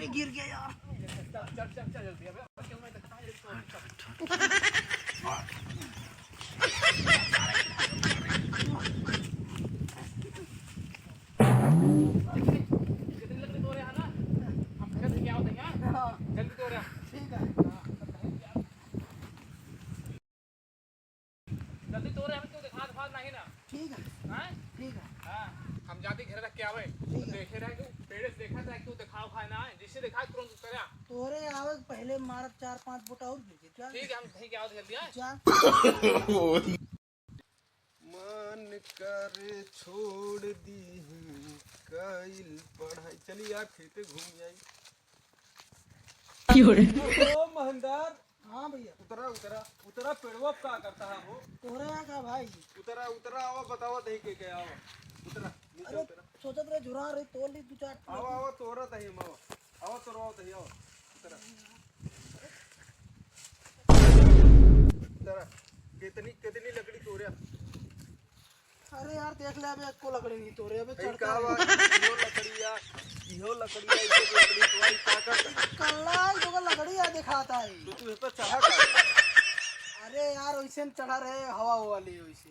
अरे गिर गया यार। चल चल चल जल्दी अबे क्यों मैं दिखा ये कितनी लकड़ी तोड़ रहा है ना हम घर से क्या होते हैं जल्दी तोड़ रहा ठीक है जल्दी तोड़ रहे हम क्यों दिखा दिखा नहीं ना ठीक है हां ठीक है। हां हम जाते घर रख के आवे देखे रहे क्यों पेड़ से देखा था क्यों दिखाओ खाए ना जिससे दिखा तुरंत करा तोरे आवे पहले मार 4-5 बोटा और भेजे चल ठीक है हम कहीं क्या होते जल्दी जा। मन करे छोड़ दी कईल पढ़ाई चली यार खेते घूम आई। ओ महंदार हाँ भैया उतरा उतरा उतरा पेड़वा का करता है वो तोरे यहाँ का भाई। उतरा उतरा आवा बतावा दही के आवा उतरा नीचे अरे उतरा सोचत रहे झुरा रही तोड़ ली 2-4 आवा आवा तोरा दही मावा आवा तोरा दही आवा उतरा उतरा कितनी कितनी लकड़ी तोड़या। अरे यार देख ले अबे को लकड़ी नहीं तोरे अबे कहीं चढ़ता का है। इहो लकड़िया इसे लकड़ी तोड़ी का करता कल्ला जो लकड़ी आ दिखाता है। तो तू इस पर चढ़ा कर अरे यार वैसे चढ़ा रहे हवा वाली वैसे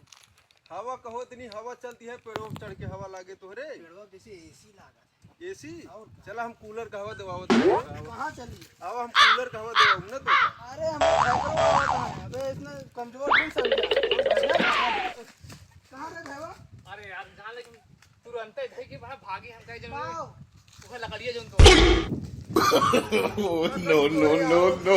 हवा कहो इतनी हवा चलती है पेड़ों पर चढ़ के हवा लागे तोहरे पेड़वा जैसे एसी लगा एसी और चला हम कूलर का हवा दबाओ कहाँ चली। आवा हम कूलर का हवा दबाओ ना तो अरे हमें अबे इतना कमजोर नहीं समझा कहाँ गए भैया। अरे यार जान लेकिन तुरंत ही कि भागी हम कहीं जब वाओ वो लकड़ियां जो तो no, no, no, no.